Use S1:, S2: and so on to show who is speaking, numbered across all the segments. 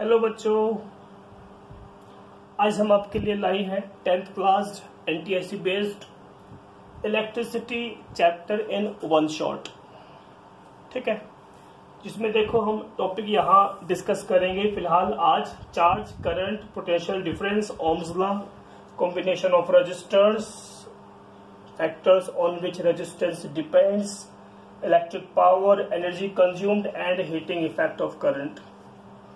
S1: Hello बच्चों, आज हम आपके लिए लाई हैं 10th class NTSC based electricity chapter in one shot. ठीक है, जिसमें देखो हम टॉपिक यहाँ डिस्कस करेंगे फिलहाल आज charge, current, potential difference, ohm's law, combination of resistors, factors on which resistance depends, electric power, energy consumed and heating effect of current.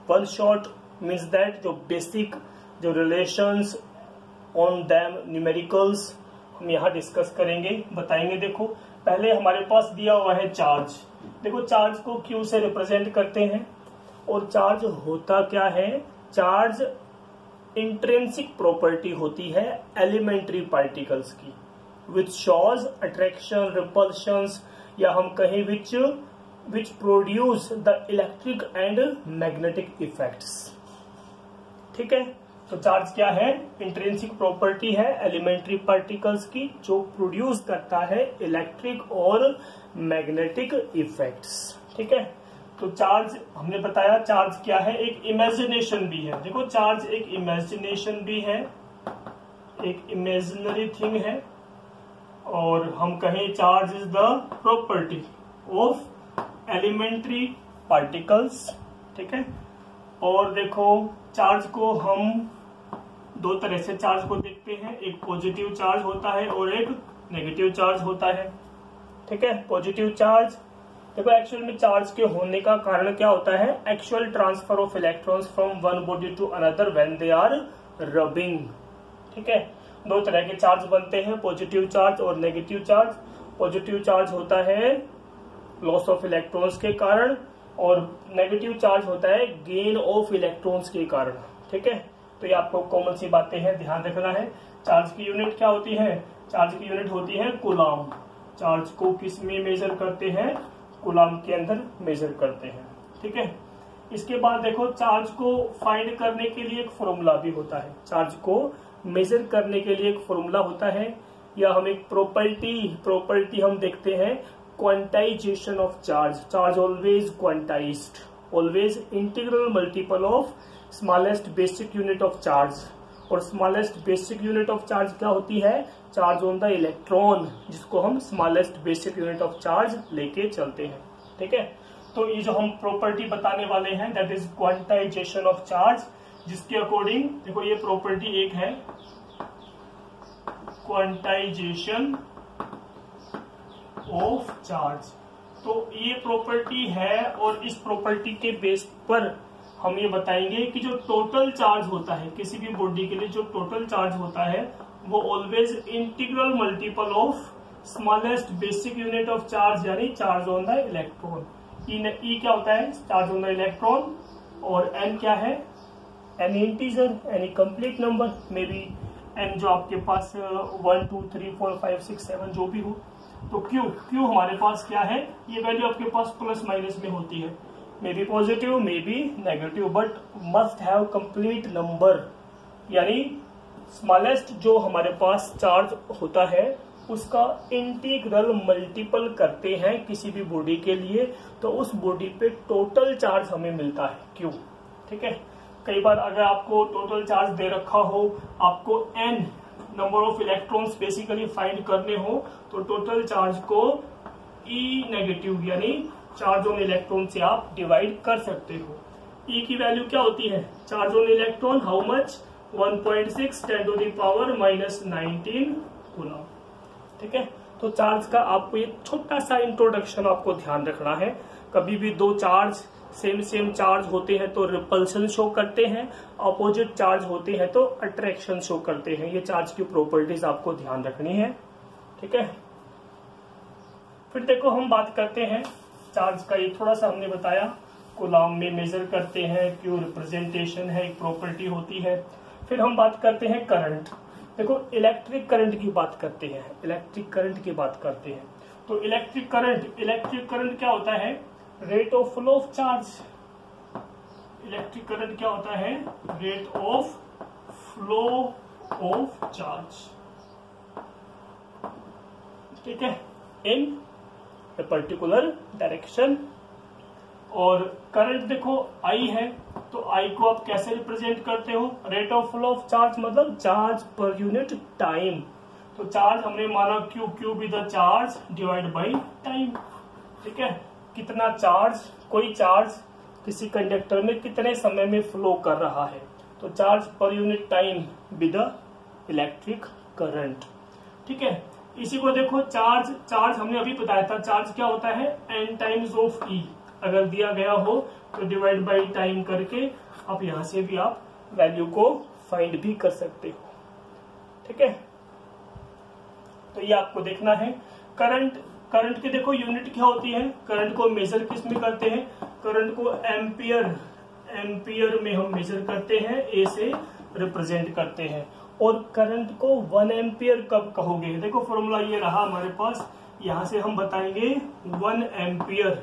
S1: One shot means that जो बेसिक जो रिलेशंस ऑन दैम न्यूमेरिकल्स हम यहाँ discuss करेंगे, बताएंगे। देखो पहले हमारे पास दिया हुआ है चार्ज। देखो चार्ज को Q से रिप्रेजेंट करते हैं और चार्ज होता क्या है? चार्ज इंट्रिंसिक प्रॉपर्टी होती है एलिमेंट्री पार्टिकल्स की, विच शोज अट्रैक्शन, रिपल्शंस, या हम कहें which produce the electric and magnetic effects। ठीक है, तो चार्ज क्या है? इंट्रिंसिक प्रॉपर्टी है एलिमेंट्री पार्टिकल्स की जो प्रोड्यूस करता है इलेक्ट्रिक और मैग्नेटिक इफेक्ट्स। ठीक है, तो चार्ज हमने बताया चार्ज क्या है? एक इमेजिनेशन भी है। देखो चार्ज एक इमेजिनेशन भी है, एक इमेजिनरी थिंग है, और हम कहें charge is the property of elementary particles. ठीक है, और देखो चार्ज को हम दो तरह से चार्ज को देखते हैं, एक पॉजिटिव चार्ज होता है और एक नेगेटिव चार्ज होता है। ठीक है, पॉजिटिव चार्ज देखो एक्चुअल में चार्ज के होने का कारण क्या होता है? Actual transfer of electrons from one body to another when they are rubbing. ठीक है, दो तरह के चार्ज बनते हैं, पॉजिटिव चार्ज और नेगेटिव चार्ज। पॉजिटिव चार्ज होता है लॉस ऑफ इलेक्ट्रॉन्स के कारण और नेगेटिव चार्ज होता है गेन ऑफ इलेक्ट्रॉन्स के कारण। ठीक है, तो ये आपको कॉमन सी बातें हैं, ध्यान रखना है। चार्ज की यूनिट क्या होती है? चार्ज की यूनिट होती है कूलाम। चार्ज को किस में मेजर करते हैं? कूलाम के अंदर मेजर करते हैं। ठीक है, इसके बाद देखो चार्ज को फाइंड करने के लिए एक फॉर्मूला भी होता है। चार्ज को मेजर करने के लिए एक फॉर्मूला होता है, या हम एक प्रॉपर्टी हम देखते हैं, quantization of charge. Charge always quantized, always integral multiple of smallest basic unit of charge. और smallest basic unit of charge क्या होती है? चार्ज ऑन द इलेक्ट्रॉन, जिसको हम smallest basic unit of charge लेके चलते हैं। ठीक है, तो ये जो हम प्रॉपर्टी बताने वाले हैं that is quantization of charge, जिसके अकॉर्डिंग देखो ये प्रॉपर्टी एक है क्वांटाइजेशन ऑफ चार्ज। तो ये प्रॉपर्टी है और इस प्रॉपर्टी के बेस पर हम ये बताएंगे कि जो टोटल चार्ज होता है किसी भी बॉडी के लिए, जो टोटल चार्ज होता है वो always integral multiple of smallest basic unit of charge, यानी charge on the electron. E क्या होता है? Charge on the electron. और एन क्या है? Any integer, any complete number, may be n जो आपके पास 1 2 3 4 5 6 7 जो भी हो। तो क्यू हमारे पास क्या है? ये वैल्यू आपके पास प्लस माइनस में होती है, may be positive may be negative, but must have complete number. यानी स्मॉलेस्ट जो हमारे पास चार्ज होता है उसका इंटीग्रल मल्टीपल करते हैं किसी भी बॉडी के लिए, तो उस बॉडी पे टोटल चार्ज हमें मिलता है क्यू। ठीक है, कई बार अगर आपको टोटल चार्ज दे रखा हो, आपको n number of electrons basically find करने हो, तो टोटल चार्ज को ई नेगेटिव यानी चार्ज ऑन इलेक्ट्रॉन से आप डिवाइड कर सकते हो। ई की वैल्यू क्या होती है? Charge on electron how much? 1.6 10⁻⁻19 coulomb. ठीक है, तो चार्ज का आपको एक छोटा सा इंट्रोडक्शन आपको ध्यान रखना है। कभी भी दो चार्ज सेम चार्ज होते हैं तो रिपल्सन शो करते हैं, अपोजिट चार्ज होते हैं तो अट्रैक्शन शो करते हैं। ये चार्ज की प्रॉपर्टीज आपको ध्यान रखनी है। ठीक है, फिर देखो हम बात करते हैं चार्ज का। ये थोड़ा सा हमने बताया कूलाम में मेजर करते हैं, क्यू रिप्रेजेंटेशन है, एक प्रॉपर्टी होती है। फिर हम बात करते हैं करंट। देखो इलेक्ट्रिक करंट की बात करते हैं, इलेक्ट्रिक करंट की बात करते हैं। तो इलेक्ट्रिक करंट क्या होता है? Rate of flow of charge. Electric current क्या होता है? Rate of flow of charge. ठीक है, इन ए पर्टिकुलर डायरेक्शन और करंट देखो आई है, तो आई को आप कैसे रिप्रेजेंट करते हो, rate of flow of charge मतलब चार्ज पर यूनिट टाइम। तो चार्ज हमने माना Q, Q be the charge divide by time. ठीक है, कितना चार्ज, कोई चार्ज किसी कंडक्टर में कितने समय में फ्लो कर रहा है, तो charge per unit time with the electric current. ठीक है, इसी को देखो चार्ज हमने अभी बताया था, चार्ज क्या होता है n टाइम्स ऑफ E। अगर दिया गया हो तो डिवाइड बाई टाइम करके आप यहां से भी आप वैल्यू को फाइंड भी कर सकते हो। ठीक है, तो ये आपको देखना है। करंट की देखो यूनिट क्या होती है, करंट को मेजर किस में करते हैं, करंट को एम्पियर में हम मेजर करते हैं, ए से रिप्रेजेंट करते हैं। और करंट को 1 एम्पियर कब कहोगे, देखो फॉर्मूला ये रहा हमारे पास, यहां से हम बताएंगे 1 एम्पियर।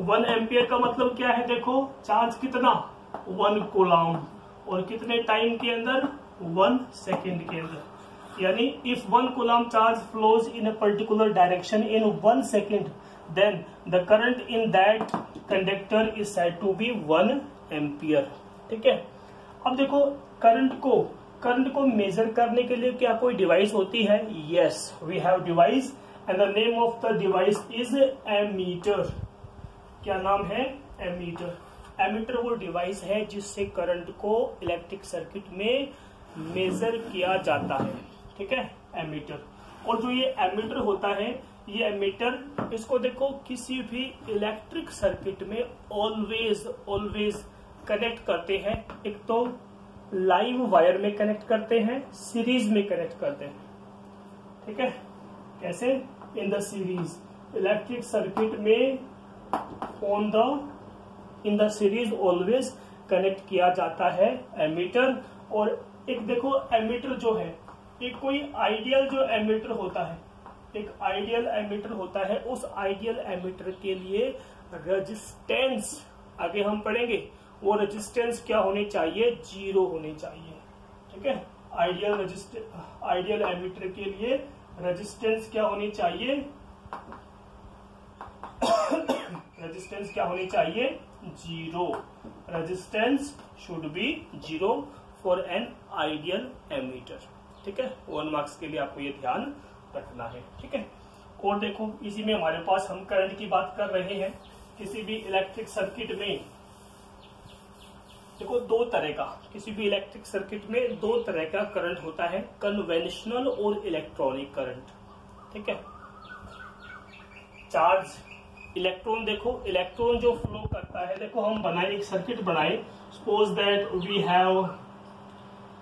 S1: 1 एम्पियर का मतलब क्या है, देखो चार्ज कितना 1 कूलम और कितने टाइम के अंदर 1 सेकेंड के अंदर, यानी if 1 coulomb charge flows in a particular direction in 1 second then the current in that conductor is said to be 1 ampere. ठीक है, अब देखो करंट को मेजर करने के लिए क्या कोई डिवाइस होती है, yes we have device and the name of the device is ammeter. क्या नाम है, एमीटर। एमीटर वो डिवाइस है जिससे करंट को इलेक्ट्रिक सर्किट में मेजर किया जाता है। ठीक है, एमीटर। और जो ये एमीटर होता है, ये एमीटर, इसको देखो किसी भी इलेक्ट्रिक सर्किट में ऑलवेज कनेक्ट करते हैं। एक तो लाइव वायर में कनेक्ट करते हैं, सीरीज में कनेक्ट करते हैं। ठीक है, कैसे, in the series electric circuit में in the series always connect किया जाता है एमीटर। और एक देखो एमीटर जो है, एक कोई आइडियल जो एमीटर होता है, एक आइडियल एमीटर होता है, उस आइडियल एमीटर के लिए रेजिस्टेंस, आगे हम पढ़ेंगे, वो रेजिस्टेंस क्या होनी चाहिए, 0 होनी चाहिए। ठीक है, आइडियल एमीटर के लिए रेजिस्टेंस क्या होनी चाहिए, रेजिस्टेंस क्या होनी चाहिए, 0। Resistance should be 0 for an ideal ammeter. ठीक है, 1 मार्क्स के लिए आपको ये ध्यान रखना है। ठीक है, और देखो इसी में हमारे पास हम करंट की बात कर रहे हैं। किसी भी इलेक्ट्रिक सर्किट में देखो 2 तरह का, किसी भी इलेक्ट्रिक सर्किट में 2 तरह का करंट होता है, कन्वेंशनल और इलेक्ट्रॉनिक करंट। ठीक है, चार्ज इलेक्ट्रॉन, देखो इलेक्ट्रॉन जो फ्लो करता है, देखो हम बनाए एक सर्किट बनाए, suppose that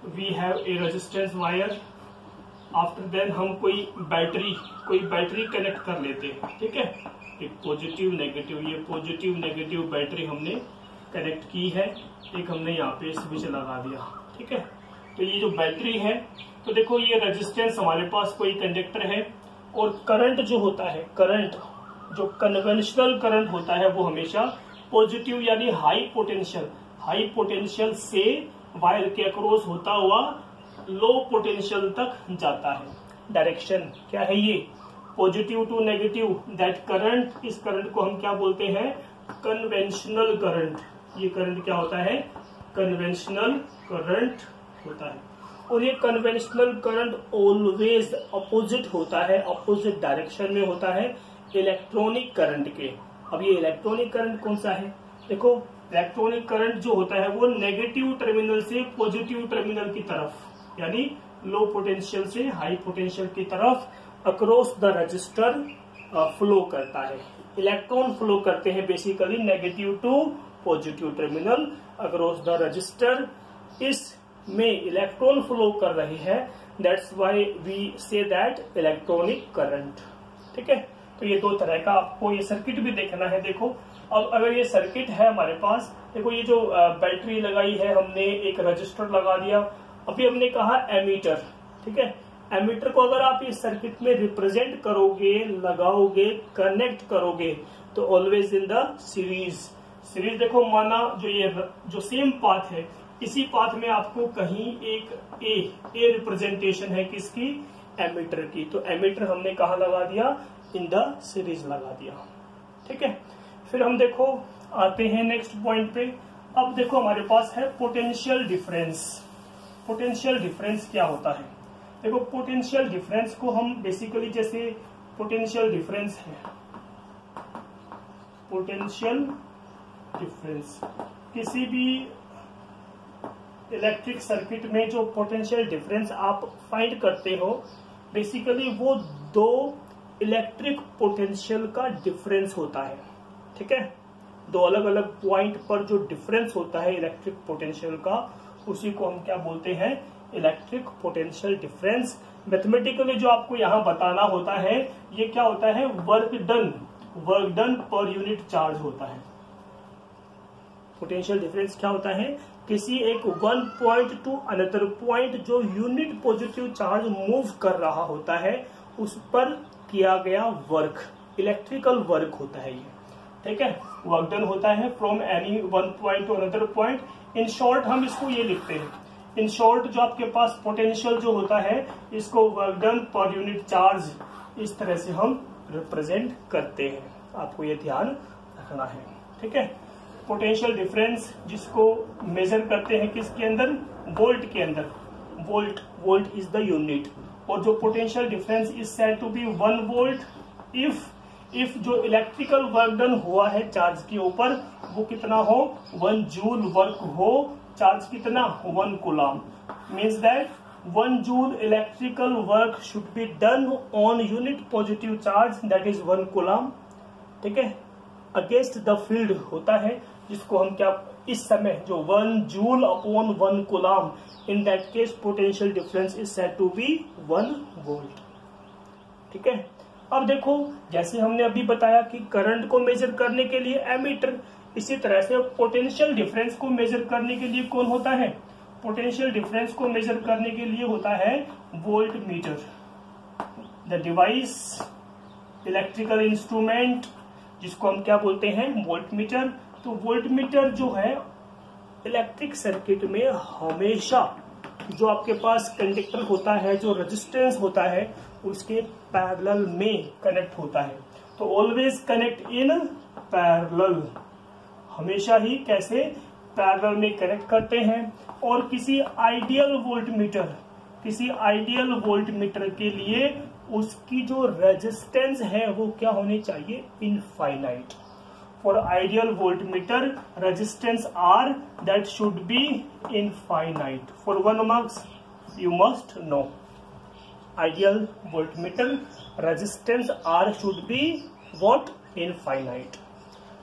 S1: we have a resistance wire, after then हम कोई बैटरी कनेक्ट कर लेते हैं। ठीक है, एक पॉजिटिव नेगेटिव, ये पॉजिटिव नेगेटिव बैटरी हमने कनेक्ट की है, एक हमने यहाँ पे स्विच लगा दिया। ठीक है, तो ये जो बैटरी है, तो देखो ये रेजिस्टेंस हमारे पास कोई कंडक्टर है, और करंट जो होता है, करंट जो कन्वेंशनल करंट होता है वो हमेशा पॉजिटिव यानी हाई पोटेंशियल से वायर के अक्रॉस होता हुआ लो पोटेंशियल तक जाता है। डायरेक्शन क्या है, ये positive to negative, that current, इस करंट को हम क्या बोलते हैं, कन्वेंशनल करंट। ये करंट क्या होता है, कन्वेंशनल करंट होता है। और ये कन्वेंशनल करंट ऑलवेज अपोजिट होता है, अपोजिट डायरेक्शन में होता है इलेक्ट्रॉनिक करंट के। अब ये इलेक्ट्रॉनिक करंट कौन सा है, देखो इलेक्ट्रॉनिक करंट जो होता है वो नेगेटिव टर्मिनल से पॉजिटिव टर्मिनल की तरफ, यानी लो पोटेंशियल से हाई पोटेंशियल की तरफ अक्रॉस द रजिस्टर फ्लो करता है। इलेक्ट्रॉन फ्लो करते हैं basically negative to positive terminal across the resistor, इसमें इलेक्ट्रॉन फ्लो कर रहे हैं, that's why we say that electronic current. ठीक है, तो ये 2 तरह का आपको ये सर्किट भी देखना है। देखो अब अगर ये सर्किट है हमारे पास, देखो ये जो बैटरी लगाई है हमने, एक रजिस्टर लगा दिया, अभी हमने कहा एमीटर। ठीक है, एमीटर को अगर आप इस सर्किट में रिप्रेजेंट करोगे, लगाओगे, कनेक्ट करोगे, तो ऑलवेज इन द सीरीज। देखो माना जो सेम पाथ है, इसी पाथ में आपको कहीं एक ए रिप्रेजेंटेशन है किसकी, एमीटर की, तो एमीटर हमने कहा लगा दिया, इन द सीरीज लगा दिया। ठीक है, फिर हम देखो आते हैं नेक्स्ट पॉइंट पे। अब देखो हमारे पास है पोटेंशियल डिफरेंस। पोटेंशियल डिफरेंस क्या होता है? देखो पोटेंशियल डिफरेंस को हम बेसिकली, जैसे पोटेंशियल डिफरेंस है, पोटेंशियल डिफरेंस किसी भी इलेक्ट्रिक सर्किट में जो पोटेंशियल डिफरेंस आप फाइंड करते हो, बेसिकली वो दो इलेक्ट्रिक पोटेंशियल का डिफरेंस होता है। ठीक है, दो अलग अलग पॉइंट पर जो डिफरेंस होता है इलेक्ट्रिक पोटेंशियल का, उसी को हम क्या बोलते हैं? Electric potential difference. मैथमेटिकली जो आपको यहाँ बताना होता है, ये क्या होता है? Work done per unit charge होता है। पोटेंशियल डिफरेंस क्या होता है? किसी एक one point two another point जो यूनिट पॉजिटिव चार्ज मूव कर रहा होता है, उस पर किया गया वर्क, इलेक्ट्रिकल वर्क होता है ये। ठीक है, वर्क डन होता है from any one point two another point. In short हम इसको ये लिखते हैं, इन शॉर्ट जो आपके पास पोटेंशियल जो होता है, इसको work done per unit charge, इस तरह से हम रिप्रेजेंट करते हैं। आपको ये ध्यान रखना है। ठीक है, पोटेंशियल डिफरेंस जिसको मेजर करते हैं किसके अंदर? वोल्ट के अंदर। Volt is the unit. और जो potential difference is said to be 1 volt if जो इलेक्ट्रिकल वर्क डन हुआ है चार्ज के ऊपर, वो कितना हो? 1 जूल वर्क हो। चार्ज कितना? 1 coulomb. Means that 1 joule electrical work should be done on unit positive charge, that is 1 coulomb. ठीक है, अगेंस्ट द फील्ड होता है, जिसको हम क्या, इस समय जो 1 joule upon 1 coulomb, in that case potential difference is said to be 1 volt. ठीक है, अब देखो जैसे हमने अभी बताया कि करंट को मेजर करने के लिए एमीटर, इसी तरह से पोटेंशियल डिफरेंस को मेजर करने के लिए कौन होता है? पोटेंशियल डिफरेंस को मेजर करने के लिए होता है volt meter. The device, electrical instrument, जिसको हम क्या बोलते हैं? Volt meter. तो वोल्ट मीटर जो है इलेक्ट्रिक सर्किट में हमेशा जो आपके पास कंडक्टर होता है, जो रेजिस्टेंस होता है, उसके पैरेलल में कनेक्ट होता है। तो ऑलवेज कनेक्ट इन पैरेलल, हमेशा ही कैसे? पैरेलल में कनेक्ट करते हैं। और किसी आइडियल वोल्ट मीटर के लिए उसकी जो रेजिस्टेंस है वो क्या होनी चाहिए? Infinite. For ideal volt meter resistance R that should be infinite. For 1 marks you must know, ideal volt meter resistance R should be what? Infinite.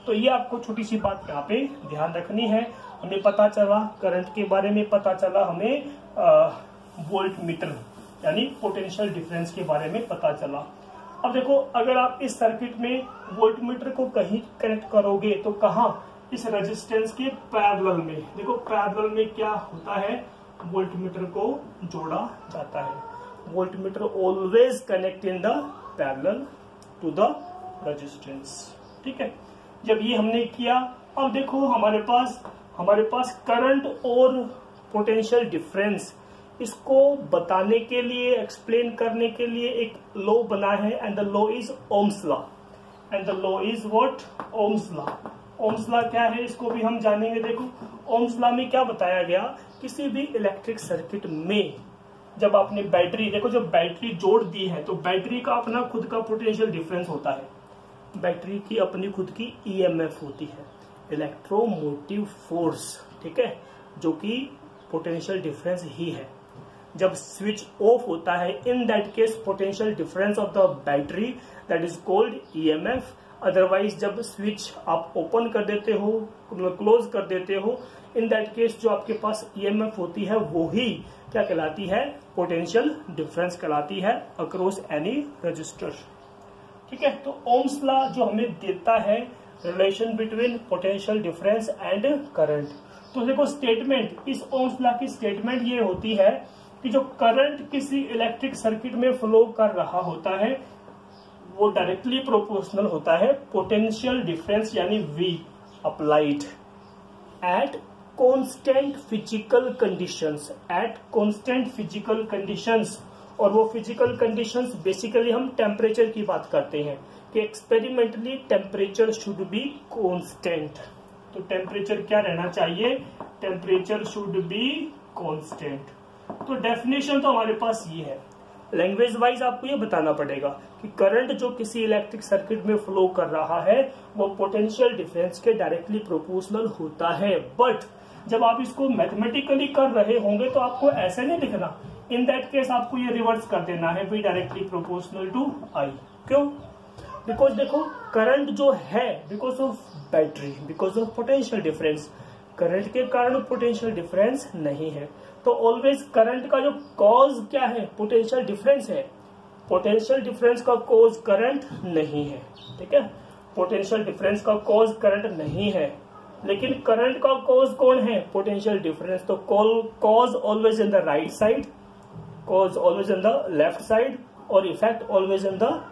S1: तो ये आपको छोटी सी बात यहाँ पे ध्यान रखनी है। हमें पता चला करंट के बारे में, पता चला हमें वोल्ट मीटर यानी पोटेंशियल डिफरेंस के बारे में पता चला। अब देखो अगर आप इस सर्किट में वोल्ट मीटर को कहीं कनेक्ट करोगे तो कहाँ? इस रेजिस्टेंस के पैरेलल में। देखो पैरेलल में क्या होता है? वोल्ट मीटर को जोड़ा जाता है। Voltmeter always connect in the parallel to the resistance. ठीक है, जब ये हमने किया, अब देखो हमारे पास करंट और पोटेंशियल डिफरेंस, इसको बताने के लिए, एक्सप्लेन करने के लिए एक लॉ बना है, and the law is Ohm's law. And the law is what? Ohm's law. Ohm's law क्या है इसको भी हम जानेंगे। देखो ओम्स लॉ में क्या बताया गया, किसी भी इलेक्ट्रिक सर्किट में जब आपने बैटरी, देखो जब बैटरी जोड़ दी है तो बैटरी का अपना खुद का पोटेंशियल डिफरेंस होता है, बैटरी की अपनी खुद की ईएमएफ होती है, इलेक्ट्रोमोटिव फोर्स। ठीक है, जो कि पोटेंशियल डिफरेंस ही है। जब स्विच ऑफ होता है, in that case potential difference of the battery that is called EMF. Otherwise जब स्विच आप ओपन कर देते हो, क्लोज कर देते हो, इन दैट केस जो आपके पास ईएमएफ होती है वो ही क्या कहलाती है? पोटेंशियल डिफरेंस कहलाती है अक्रॉस एनी रजिस्टर। ठीक है, तो ओम्स लॉ जो हमें देता है relation between potential difference and current. तो देखो स्टेटमेंट, इस ओम्स लॉ की स्टेटमेंट ये होती है कि जो करंट किसी इलेक्ट्रिक सर्किट में फ्लो कर रहा होता है वो डायरेक्टली प्रोपोर्शनल होता है पोटेंशियल डिफरेंस यानी V applied at constant physical conditions. और वो फिजिकल कंडीशंस बेसिकली हम टेम्परेचर की बात करते हैं कि experimentally temperature should be constant. तो टेम्परेचर क्या रहना चाहिए, टेम्परेचर शुड बी कांस्टेंट। तो डेफिनेशन तो हमारे पास ये है। लैंग्वेज वाइज आपको ये बताना पड़ेगा कि करंट जो किसी इलेक्ट्रिक सर्किट में फ्लो कर रहा है वो पोटेंशियल डिफरेंस के डायरेक्टली प्रोपोर्शनल होता है। बट जब आप इसको मैथमेटिकली कर रहे होंगे तो आपको ऐसे नहीं लिखना, इन दैट केस आपको ये रिवर्स कर देना है, बी डायरेक्टली प्रोपोर्शनल टू आई। क्यों? बिकॉज देखो करंट जो है because of battery, because of potential difference, current के कारण पोटेंशियल डिफरेंस नहीं है। तो ऑलवेज करंट का जो कॉज क्या है, पोटेंशियल डिफरेंस है। पोटेंशियल डिफरेंस का कॉज करंट नहीं है, ठीक है। पोटेंशियल डिफरेंस का कॉज करंट नहीं है, लेकिन करंट का कॉज कौन है, पोटेंशियल डिफरेंस। तो cause always in the right side, cause always in the left side और effect always in the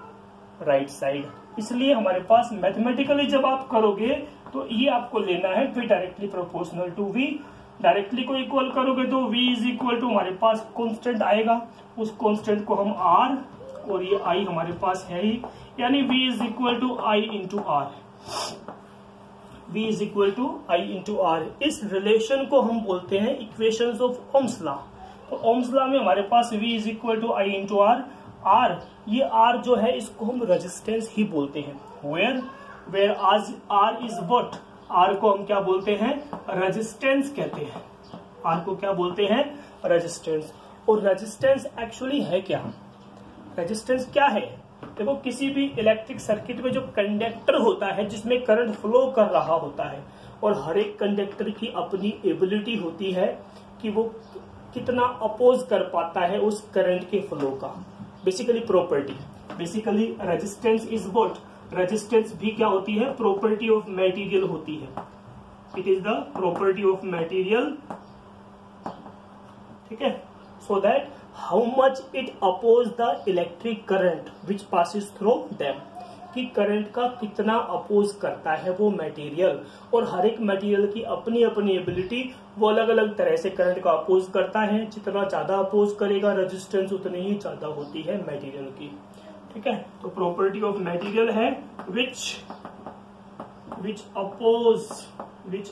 S1: right side. इसलिए हमारे पास मैथमेटिकली जब आप करोगे तो ये आपको लेना है v directly proportional to v। Directly को इक्वल करोगे तो v इज इक्वल टू हमारे पास कांस्टेंट आएगा, उस कांस्टेंट को हम r और ये i हमारे पास है ही, यानी v is equal to i into r, v is equal to i into r। इस रिलेशन को हम बोलते हैं इक्वेशंस ऑफ ओम्स लॉ। तो ओम्स लॉ में हमारे पास v is equal to i into r। R, ये R जो है इसको हम रेजिस्टेंस ही बोलते हैं। वेयर आज R इज व्हाट, R को हम क्या बोलते हैं, रेजिस्टेंस कहते हैं। R को क्या बोलते हैं, रेजिस्टेंस। और रेजिस्टेंस एक्चुअली है क्या, रेजिस्टेंस क्या है? देखो किसी भी इलेक्ट्रिक सर्किट में जो कंडक्टर होता है जिसमें करंट फ्लो कर रहा होता है, और हर एक कंडक्टर की अपनी एबिलिटी होती है कि वो कितना अपोज कर पाता है उस करंट के फ्लो का, basically property. Basically resistance is what, resistance भी क्या होती है, प्रॉपर्टी ऑफ मटेरियल होती है। It is the property of material, ठीक है। So that how much it oppose the electric current which passes through them, कि करंट का कितना अपोज करता है वो मटेरियल। और हर एक मटेरियल की अपनी अपनी एबिलिटी, वो अलग अलग तरह से करंट का अपोज करता है। जितना ज्यादा अपोज करेगा रेजिस्टेंस उतनी ही ज्यादा होती है मटेरियल की, ठीक है। तो प्रॉपर्टी ऑफ मटेरियल है which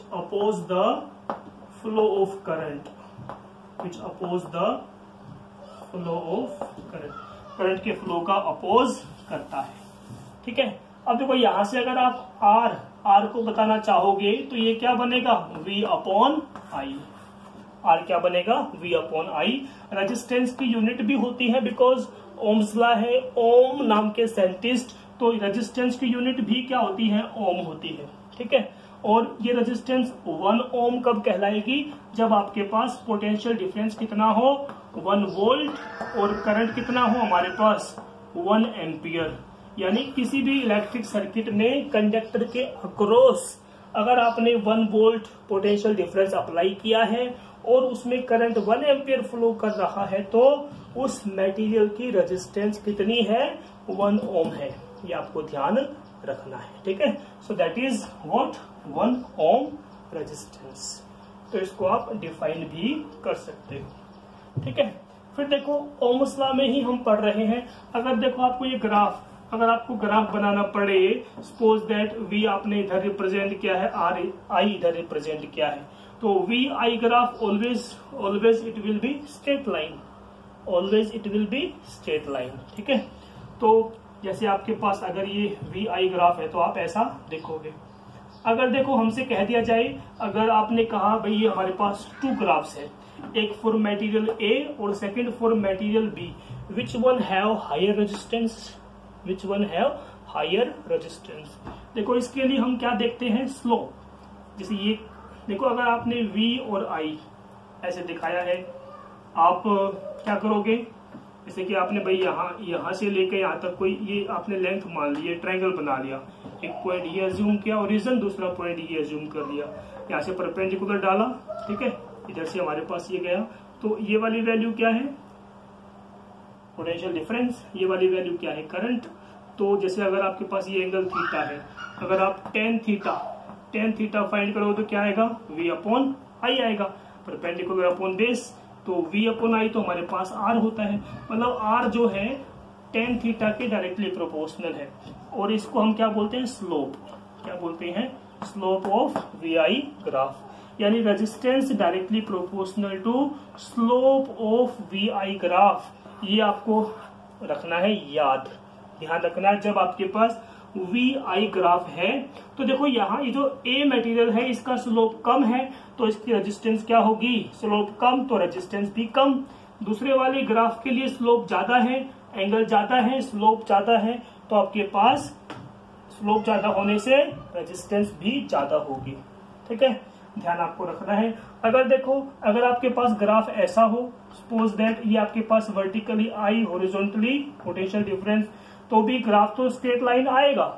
S1: oppose the flow of current, which oppose the flow of current, current के फ्लो का अपोज करता है, ठीक है। अब देखो यहां से अगर आप R को बताना चाहोगे तो ये क्या बनेगा, V अपॉन I। R क्या बनेगा, V अपॉन I। रेजिस्टेंस की यूनिट भी होती है बिकॉज ओम्स लॉ है, ओम नाम के साइंटिस्ट, तो रेजिस्टेंस की यूनिट भी क्या होती है, ओम होती है, ठीक है। और ये रेजिस्टेंस 1 ओम कब कहलाएगी, जब आपके पास पोटेंशियल डिफरेंस कितना हो, 1 वोल्ट, और करंट कितना हो हमारे पास 1 एम्पियर। यानी किसी भी इलेक्ट्रिक सर्किट में कंडक्टर के अक्रॉस अगर आपने 1 वोल्ट पोटेंशियल डिफरेंस अप्लाई किया है और उसमें करंट 1 एम्पियर फ्लो कर रहा है, तो उस मटेरियल की रेजिस्टेंस कितनी है, 1 ओम है। ये आपको ध्यान रखना है, ठीक है। So that is what, 1 ohm resistance. तो इसको आप डिफाइन भी कर सकते हो, ठीक है। फिर देखो ओम्स लॉ में ही हम पढ़ रहे हैं। अगर देखो आपको ये ग्राफ, अगर आपको ग्राफ बनाना पड़े, सपोज दैट V आपने इधर रिप्रेजेंट किया है, I इधर रिप्रेजेंट किया है, तो VI graph always it will be straight line, always it will be straight line, ठीक है। तो जैसे आपके पास अगर ये VI ग्राफ है तो आप ऐसा देखोगे। अगर देखो हमसे कह दिया जाए, अगर आपने कहा भाई ये हमारे पास 2 ग्राफ्स है, एक फॉर मटेरियल A और second for material B, which one have higher resistance, which one have higher resistance. देखो इसके लिए हम क्या देखते हैं, स्लोप। जैसे ये देखो अगर आपने V और I ऐसे दिखाया है, आप क्या करोगे, जैसे कि आपने भाई यहाँ से लेकर यहाँ तक कोई ये आपने लेंथ मान ली, ट्रायंगल बना लिया, एक पॉइंट ये अज्यूम किया ओरिजिन, दूसरा पॉइंट ये अज्यूम कर लिया, यहाँ से परपेंडिकुलर डाला, ठीक है, इधर से हमारे पास ये गया, तो ये वाली वैल्यू क्या है, पोटेंशियल डिफरेंस, ये वाली वैल्यू क्या है, करंट। तो जैसे अगर आपके पास ये एंगल थीटा है, अगर आप टेन थीटा फाइंड करोगे तो क्या आएगा, V अपॉन I आएगा, परपेंडिकुलर अपॉन बेस, तो V अपॉन I तो हमारे पास R होता है, मतलब R जो है tan थीटा के डायरेक्टली प्रोपोर्शनल है, और इसको हम क्या बोलते हैं, स्लोप। क्या बोलते हैं, स्लोप ऑफ वीआई ग्राफ, यानी resistance directly proportional to slope of VI graph. ये आपको रखना है याद, ध्यान रखना है। जब आपके पास वीआई ग्राफ है तो देखो यहाँ ये जो ए मटेरियल है इसका स्लोप कम है तो इसकी रेजिस्टेंस क्या होगी, स्लोप कम तो रेजिस्टेंस भी कम। दूसरे वाले ग्राफ के लिए स्लोप ज्यादा है, एंगल ज्यादा है, स्लोप ज्यादा है, तो आपके पास स्लोप ज्यादा होने से रेजिस्टेंस भी ज्यादा होगी। ठीक है, ध्यान आपको रखना है। अगर देखो, अगर आपके पास ग्राफ ऐसा हो, सपोज दैट ये आपके पास वर्टिकली आई, हॉरिजॉन्टली पोटेंशियल डिफरेंस, तो भी ग्राफ तो स्ट्रेट लाइन आएगा।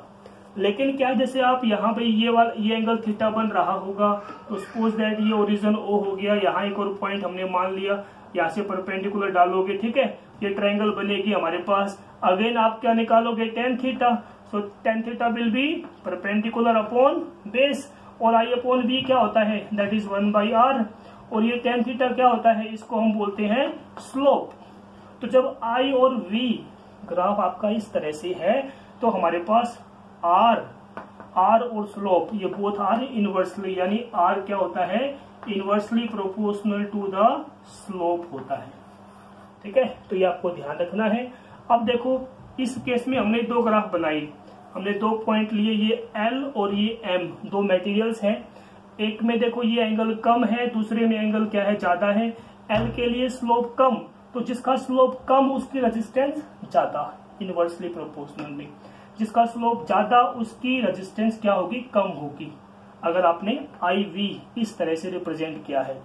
S1: लेकिन क्या, जैसे आप यहाँ पे ये एंगल थीटा बन रहा होगा, तो सपोज दैट ये ओरिजिन ओ हो गया, यहाँ एक और पॉइंट हमने मान लिया, यहाँ से परपेंडिकुलर डालोगे, ठीक है, ये ट्रायंगल बनेगी हमारे पास। अगेन आप क्या निकालोगे, tan theta, so tan theta will be perpendicular upon base, और आई अपॉन बी क्या होता है, दैट इज 1/r, और ये टेन थीटा क्या होता है, इसको हम बोलते हैं स्लोप। तो जब आई और वी ग्राफ आपका इस तरह से है तो हमारे पास आर और स्लोप ये बोथ आर इनवर्सली, यानी आर क्या होता है, inversely proportional to the slope होता है। ठीक है, तो ये आपको ध्यान रखना है। अब देखो, इस केस में हमने दो ग्राफ बनाई, हमने दो पॉइंट लिए, ये एल और ये एम, दो मटेरियल्स हैं। एक में देखो ये एंगल कम है, दूसरे में एंगल क्या है, ज्यादा है। एल के लिए स्लोप कम, तो जिसका स्लोप कम उसकी रेजिस्टेंस ज्यादा, इनवर्सली प्रोपोर्शनल में। जिसका स्लोप ज्यादा उसकी रेजिस्टेंस क्या होगी, कम होगी, अगर आपने आई वी इस तरह से रिप्रेजेंट किया है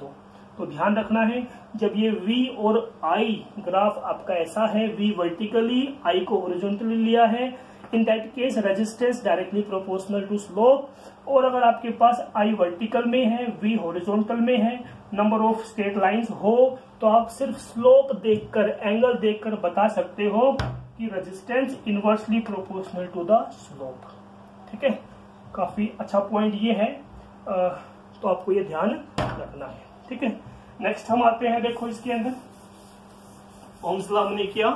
S1: तो ध्यान रखना है। जब ये V और I ग्राफ आपका ऐसा है, V वर्टिकली, I को हॉरिजॉन्टली लिया है, in that case resistance directly proportional to slope. और अगर आपके पास I वर्टिकल में है, V हॉरिजॉन्टल में है, नंबर ऑफ स्ट्रेट लाइंस हो, तो आप सिर्फ स्लोप देखकर, एंगल देखकर बता सकते हो कि resistance inversely proportional to the slope. ठीक है, काफी अच्छा पॉइंट ये है, तो आपको ये ध्यान रखना है। ठीक है, नेक्स्ट हम आते हैं, देखो इसके अंदर ओम्स लॉ हमने किया।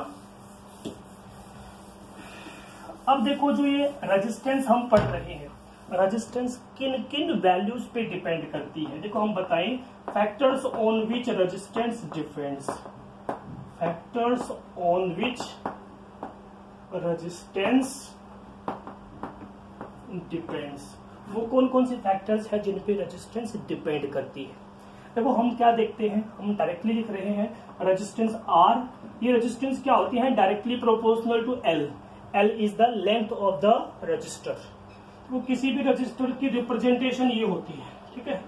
S1: अब देखो, जो ये रेजिस्टेंस हम पढ़ रहे हैं, रेजिस्टेंस किन किन वैल्यूज पे डिपेंड करती है। देखो हम बताएं, factors on which resistance depends, factors on which resistance depends, वो कौन कौन से फैक्टर्स हैं जिन पे रेजिस्टेंस डिपेंड करती है। देखो हम क्या देखते हैं, हम डायरेक्टली लिख रहे हैं रेजिस्टेंस आर। ये रेजिस्टेंस क्या होती है, directly proportional to L. L is the length of the resistor. वो किसी भी रजिस्टर की रिप्रेजेंटेशन ये होती है। ठीक है,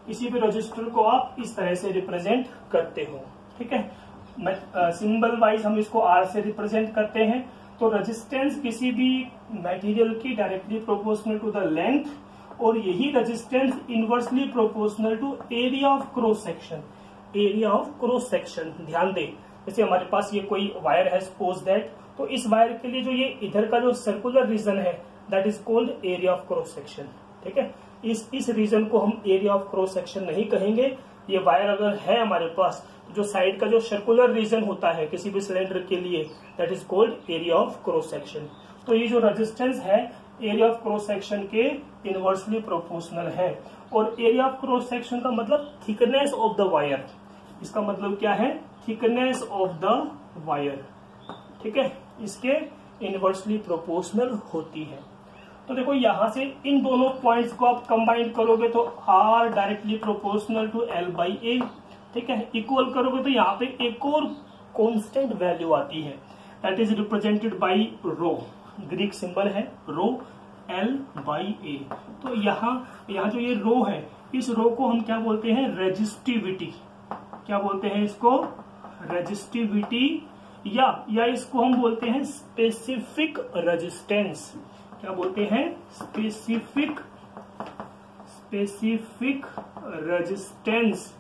S1: किसी भी रजिस्टर को आप इस तरह से रिप्रेजेंट करते हो। ठीक है, सिंबल वाइज हम इसको आर से रिप्रेजेंट करते हैं। तो रेजिस्टेंस किसी भी मटेरियल की directly proportional to the length, और यही resistance inversely proportional to area of cross section. Area of cross section, ध्यान दें, जैसे हमारे पास ये कोई वायर है, सपोज दैट, तो इस वायर के लिए जो ये इधर का जो सर्कुलर रीजन है, that is called area of cross section. ठीक है, इस रीजन को हम एरिया ऑफ क्रॉस सेक्शन नहीं कहेंगे। ये वायर अगर है हमारे पास, तो जो साइड का जो सर्कुलर रीजन होता है किसी भी सिलेंडर के लिए, that is called area of cross section. तो ये जो रेजिस्टेंस है एरिया ऑफ क्रॉस सेक्शन के इनवर्सली प्रोपोर्शनल है। और एरिया ऑफ क्रॉस सेक्शन का मतलब थिकनेस ऑफ द वायर, इसका मतलब क्या है, थिकनेस ऑफ द वायर। ठीक है, इसके इनवर्सली प्रोपोर्शनल होती है। तो देखो यहां से इन दोनों पॉइंट्स को आप कंबाइन करोगे तो R directly proportional to L by A. ठीक है, इक्वल करोगे तो यहाँ पे एक और कांस्टेंट वैल्यू आती है, that is represented by rho, Greek symbol है रो, एल बाई ए। तो यहाँ जो ये रो है, इस रो को हम क्या बोलते हैं, रेजिस्टिविटी। क्या बोलते हैं इसको, रेजिस्टिविटी, या इसको हम बोलते हैं स्पेसिफिक रेजिस्टेंस। क्या बोलते हैं, स्पेसिफिक रेजिस्टेंस,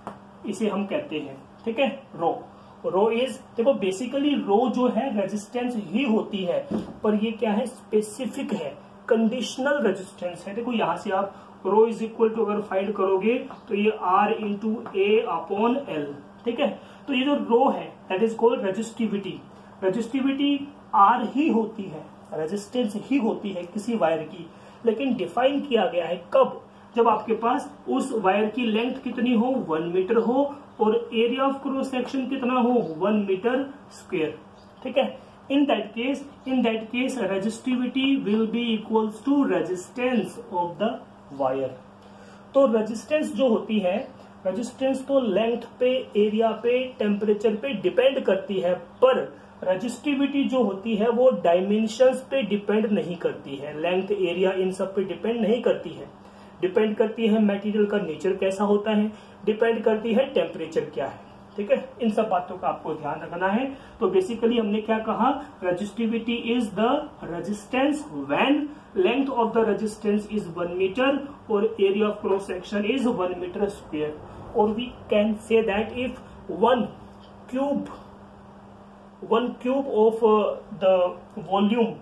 S1: इसे हम कहते हैं। ठीक है, रो इज, देखो बेसिकली रो जो है रेजिस्टेंस ही होती है, पर ये क्या है, स्पेसिफिक है, कंडीशनल रेजिस्टेंस है। देखो यहां से आप रो इज इक्वल टू अगर फाइंड करोगे तो ये R into A upon L. ठीक है, तो ये जो रो है that is called resistivity. Resistivity R ही होती है, रेजिस्टेंस ही होती है किसी वायर की, लेकिन डिफाइन किया गया है कब, जब आपके पास उस वायर की लेंथ कितनी हो, 1 मीटर हो, और एरिया ऑफ क्रॉस सेक्शन कितना हो, 1 मीटर स्क्वायर। ठीक है, in that case resistivity will be equals to resistance of the wire. तो रेजिस्टेंस जो होती है, रेजिस्टेंस तो लेंथ पे, एरिया पे, टेम्परेचर पे डिपेंड करती है, पर रेजिस्टिविटी जो होती है वो डायमेंशंस पे डिपेंड नहीं करती है, लेंथ, एरिया इन सब पे डिपेंड नहीं करती है। डिपेंड करती है मटेरियल का नेचर कैसा होता है, डिपेंड करती है टेम्परेचर क्या है। ठीक है, इन सब बातों का आपको ध्यान रखना है। तो बेसिकली हमने क्या कहा, resistivity is the resistance when length of the resistance is 1 metre और area of cross section is 1 metre square. और we can say that if one cube of the volume,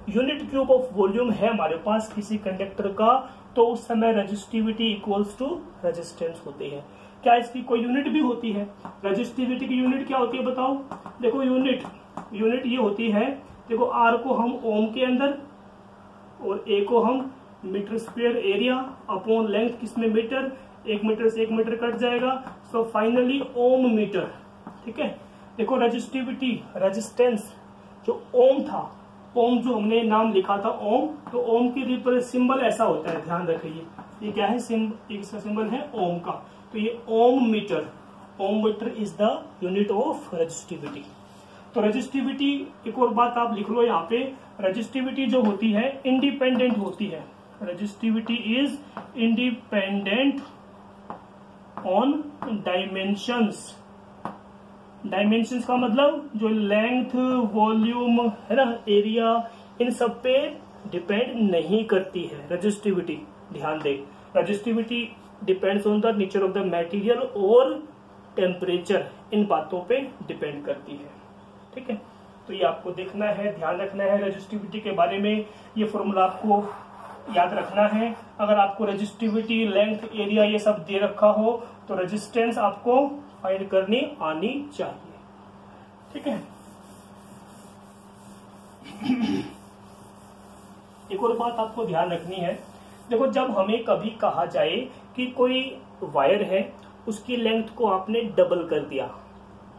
S1: unit cube of volume है हमारे पास किसी conductor का, तो उस समय resistivity equals to resistance होती है। क्या इसकी कोई यूनिट भी होती है? रेजिस्टिविटी की यूनिट क्या होती है बताओ? देखो यूनिट ये होती है, देखो आर को हम ओम के अंदर और ए को हम metre square area upon length किसमें मीटर, 1 मीटर से 1 मीटर कट जाएगा, सो फाइनली ओम मीटर। ठीक है, देखो रेजिस्टिविटी, रेजिस्टेंस जो ओम था, ओम जो हमने नाम लिखा था ओम, तो ओम के रिपर सिंबल ऐसा होता है, ध्यान रखिए। ये क्या है, इसका सिंबल है ओम का, तो ये ohm metre is the unit of resistivity. तो रेजिस्टिविटी, एक और बात आप लिख लो यहाँ पे, रेजिस्टिविटी जो होती है इंडिपेंडेंट होती है। Resistivity is independent on dimensions. Dimensions का मतलब जो लेंथ, वॉल्यूम है ना, एरिया, इन सब पे डिपेंड नहीं करती है रेजिस्टिविटी। ध्यान दे, resistivity depends on the nature of the material और टेम्परेचर, इन बातों पे डिपेंड करती है। ठीक है, तो ये आपको देखना है, ध्यान रखना है रेजिस्टिविटी के बारे में। ये फॉर्मूला आपको याद रखना है। अगर आपको रेजिस्टिविटी, लेंथ, एरिया ये सब दे रखा हो तो रेजिस्टेंस आपको फाइंड करनी आनी चाहिए। ठीक है, एक और बात आपको ध्यान रखनी है, देखो जब हमें कभी कहा जाए कि कोई वायर है, उसकी लेंथ को आपने डबल कर दिया,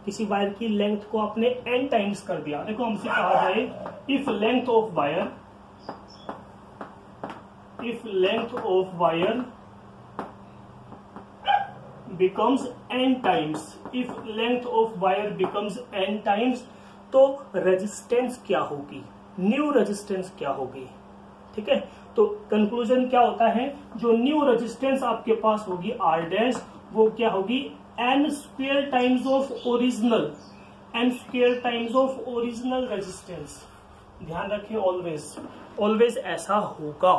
S1: किसी वायर की लेंथ को आपने n टाइम्स कर दिया। देखो हमसे कहा जाए if length of wire becomes n times, if length of wire becomes n times, तो रेजिस्टेंस क्या होगी, न्यू रेजिस्टेंस क्या होगी। ठीक है, तो कंक्लूजन क्या होता है, जो न्यू रेजिस्टेंस आपके पास होगी R डैश, वो क्या होगी, n square times of original, n square times of original resistance. ध्यान रखिए, ऑलवेज ऐसा होगा।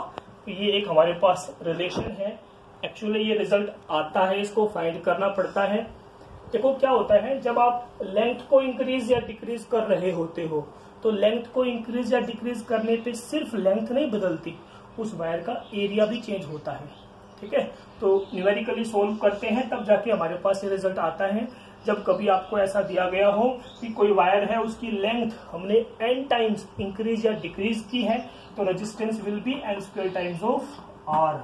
S1: ये एक हमारे पास रिलेशन है, एक्चुअली ये रिजल्ट आता है, इसको फाइंड करना पड़ता है। देखो क्या होता है, जब आप लेंथ को इंक्रीज या डिक्रीज कर रहे होते हो, तो लेंथ को इंक्रीज या डिक्रीज करने पे सिर्फ लेंथ नहीं बदलती, उस वायर का एरिया भी चेंज होता है। ठीक है, तो न्यूमेरिकली सोल्व करते हैं तब जाके हमारे पास ये रिजल्ट आता है। जब कभी आपको ऐसा दिया गया हो कि कोई वायर है, उसकी लेंथ हमने n टाइम्स इंक्रीज या डिक्रीज की है, तो resistance will be n square times of r,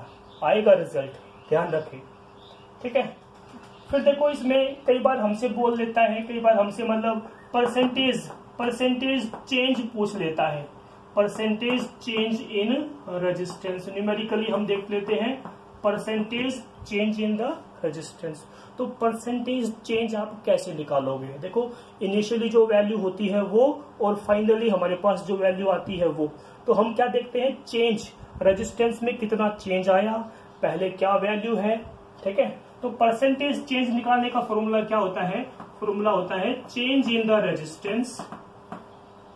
S1: आएगा रिजल्ट, ध्यान रखें। ठीक है, फिर देखो इसमें कई बार हमसे बोल लेता है, कई बार हमसे मतलब परसेंटेज चेंज पूछ लेता है, percentage change in resistance. Numerically हम देख लेते हैं percentage change in the resistance. तो परसेंटेज चेंज आप कैसे निकालोगे? देखो इनिशियली जो वैल्यू होती है वो, और फाइनली हमारे पास जो वैल्यू आती है वो, तो हम क्या देखते हैं, चेंज, रेजिस्टेंस में कितना चेंज आया, पहले क्या वैल्यू है। ठीक है, तो परसेंटेज चेंज निकालने का फॉर्मूला क्या होता है, फॉर्मूला होता है चेंज इन द रेजिस्टेंस।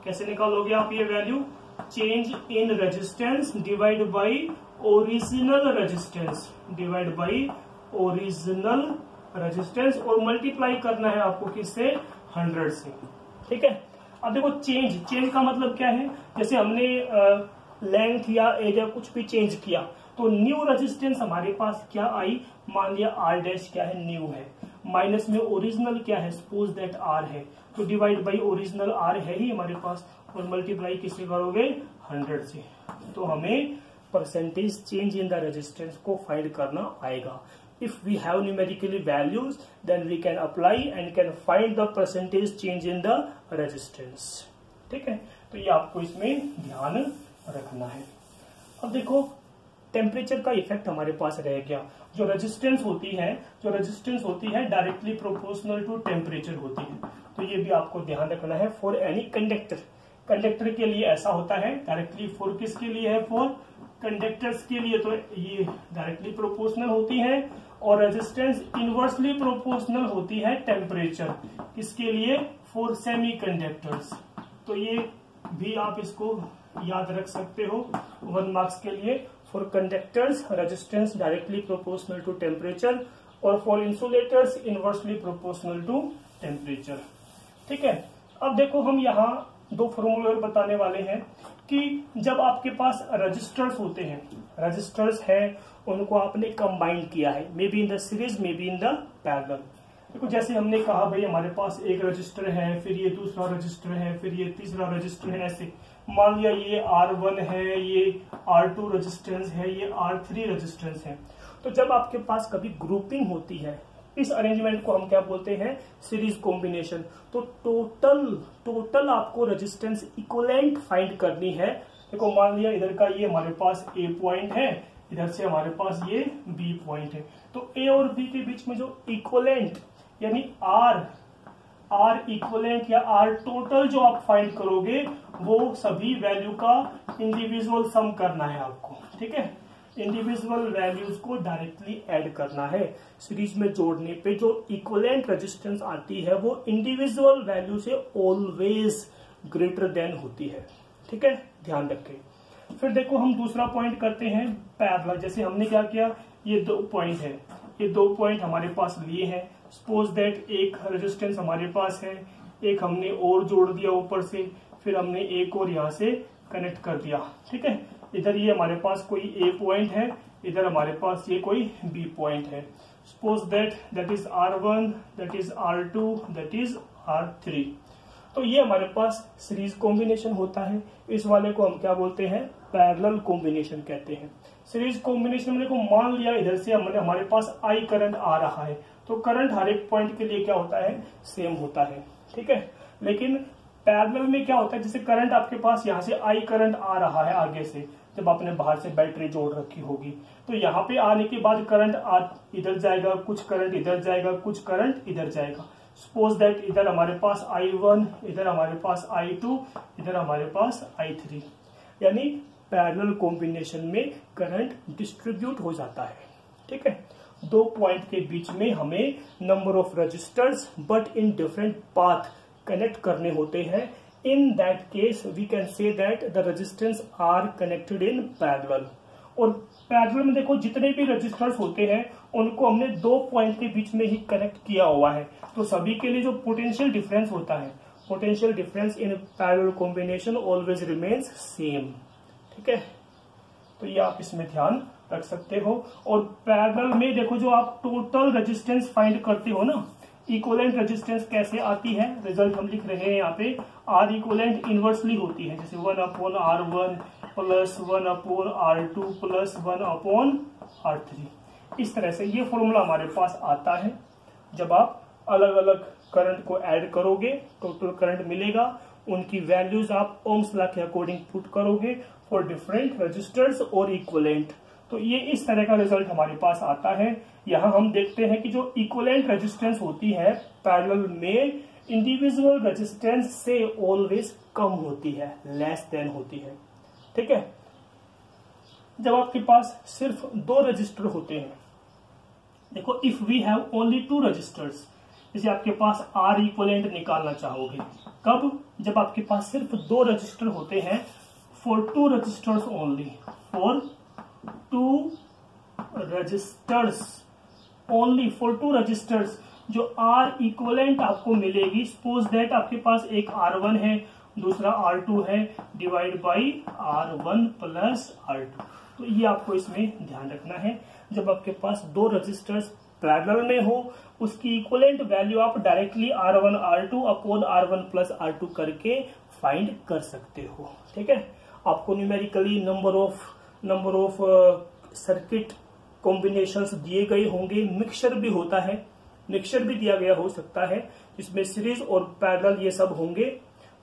S1: कैसे निकालोगे आप ये value, change in resistance divide by original resistance, divide by original resistance, और मल्टीप्लाई करना है आपको किससे, 100 से। ठीक है, अब देखो चेंज का मतलब क्या है, जैसे हमने लेंथ या एरिया कुछ भी चेंज किया, तो न्यू रेजिस्टेंस हमारे पास क्या आई, मान लिया R डैश क्या है, न्यू है, माइनस में ओरिजिनल क्या है, सपोज दैट R है, तो डिवाइड बाई ओरिजिनल R है ही हमारे पास, और मल्टीप्लाई किससे करोगे, 100 से। तो हमें percentage change in the resistance को फाइंड करना आएगा। If we have numerically values, then we can apply and can find the percentage change in the resistance। ठीक है, तो ये आपको इसमें ध्यान रखना है। अब देखो टेम्परेचर का इफेक्ट हमारे पास रह गया। जो रेजिस्टेंस होती है डायरेक्टली प्रोपोर्शनल टू टेम्परेचर होती है, तो ये भी आपको ध्यान रखना है फॉर एनी कंडक्टर के लिए ऐसा होता है। डायरेक्टली फॉर किसके लिए है? फॉर कंडक्टर्स के लिए तो ये डायरेक्टली प्रोपोर्शनल होती है, और रेजिस्टेंस इनवर्सली प्रोपोर्शनल होती है टेम्परेचर। किसके लिए? For semi conductors. तो ये भी आप इसको याद रख सकते हो 1 मार्क्स के लिए। For conductors resistance directly proportional to temperature, और for insulators inversely proportional to temperature. ठीक है, अब देखो हम यहाँ 2 फॉर्मूले बताने वाले हैं कि जब आपके पास रजिस्टर्स होते हैं, रजिस्टर्स है उनको आपने कंबाइन किया है, may be in the series may be in the parallel. देखो जैसे हमने कहा भाई हमारे पास एक रजिस्टर है, फिर ये दूसरा रजिस्टर है, फिर ये तीसरा रजिस्टर है, ऐसे मान लिया ये R1 है, ये R2 रेजिस्टेंस है, ये R3 रेजिस्टेंस है। तो जब आपके पास कभी ग्रुपिंग होती है, इस अरेंजमेंट को हम क्या बोलते हैं? Series combination. तो टोटल आपको रेजिस्टेंस इक्विवेलेंट फाइंड करनी है। देखो मान लिया इधर का ये हमारे पास A पॉइंट है, इधर से हमारे पास ये B पॉइंट है, तो A और B के बीच में जो इक्विवेलेंट यानी R इक्विवेलेंट या R टोटल जो आप फाइंड करोगे, वो सभी वैल्यू का इंडिविजुअल सम करना है आपको। ठीक है, इंडिविजुअल वैल्यूज को डायरेक्टली ऐड करना है। सीरीज में जोड़ने पे जो इक्विवेलेंट रेजिस्टेंस आती है वो इंडिविजुअल वैल्यू से ऑलवेज ग्रेटर देन होती है। ठीक है, ध्यान रखें। फिर देखो हम दूसरा पॉइंट करते हैं पैरेलल। जैसे हमने क्या किया, ये 2 पॉइंट है, ये 2 पॉइंट हमारे पास लिए हैं। सपोज दैट एक रेजिस्टेंस हमारे पास है, एक हमने और जोड़ दिया ऊपर से, फिर हमने एक और यहाँ से कनेक्ट कर दिया। ठीक है, इधर ये हमारे पास कोई A पॉइंट है, इधर हमारे पास ये कोई B पॉइंट है। Suppose that is R1, that is R2, that is R3। तो ये हमारे पास सीरीज कॉम्बिनेशन होता है। इस वाले को हम क्या बोलते हैं? पैरेलल कॉम्बिनेशन कहते हैं। सीरीज कॉम्बिनेशन में देखो मान लिया इधर से हमारे पास I करंट आ रहा है, तो करंट हर एक पॉइंट के लिए क्या होता है? सेम होता है। ठीक है, लेकिन पैरेलल में क्या होता है? जैसे करंट आपके पास यहाँ से I करंट आ रहा है आगे से, जब आपने बाहर से बैटरी जोड़ रखी होगी, तो यहाँ पे आने के बाद करंट इधर जाएगा, कुछ करंट इधर जाएगा, कुछ करंट इधर जाएगा। सपोज दैट इधर हमारे पास I1, इधर हमारे पास I2, इधर हमारे पास I3, यानी पैरेलल कॉम्बिनेशन में करंट डिस्ट्रीब्यूट हो जाता है। ठीक है, 2 पॉइंट के बीच में हमें number of resistors but in different path connect करने होते हैं। In that case, we can say that the resistance are connected in parallel। और पैरेलल में देखो जितने भी रजिस्टर्स होते हैं उनको हमने 2 पॉइंट के बीच में ही कनेक्ट किया हुआ है, तो सभी के लिए जो पोटेंशियल डिफरेंस होता है, potential difference in parallel combination always remains same. ठीक है, तो ये आप इसमें ध्यान रख सकते हो। और पैरेलल में देखो जो आप टोटल रेजिस्टेंस फाइंड करते हो ना, इक्विवेलेंट रेजिस्टेंस कैसे आती है? रिजल्ट हम लिख रहे हैं यहाँ पे, R इक्विवेलेंट इनवर्सली होती है, जैसे 1/R1 plus 1/R2 plus 1/R3। इस तरह से ये फॉर्मूला हमारे पास आता है। जब आप अलग अलग करंट को ऐड करोगे, टोटल करंट मिलेगा, उनकी वैल्यूज आप ओम्स लॉ के अकॉर्डिंग पुट करोगे फॉर डिफरेंट रजिस्टर्स और इक्विवेलेंट, तो ये इस तरह का रिजल्ट हमारे पास आता है। यहाँ हम देखते हैं कि जो इक्विवेलेंट रेजिस्टेंस होती है पैरेलल में, इंडिविजुअल रेजिस्टेंस से ऑलवेज कम होती है, लेस देन होती है। ठीक है, जब आपके पास सिर्फ 2 रजिस्टर होते हैं, देखो if we have only 2 resistors, जैसे आपके पास R इक्विवेलेंट निकालना चाहोगे, कब? जब आपके पास सिर्फ 2 रजिस्टर होते हैं, for 2 resistors only, for 2 resistors only, for 2 resistors जो R इक्विवेलेंट आपको मिलेगी। सपोज दैट आपके पास एक R1 है, दूसरा R2 है, divide by R1 plus R2। तो ये आपको इसमें ध्यान रखना है। जब आपके पास 2 रजिस्टर्स पैरेलल में हो, उसकी इक्विवेलेंट वैल्यू आप directly R1 R2 upon R1 plus R2 करके फाइंड कर सकते हो। ठीक है, आपको numerically number of circuit combinations दिए गए होंगे। मिक्सचर भी होता है, मिक्सचर भी दिया गया हो सकता है जिसमें सीरीज और पैरेलल ये सब होंगे।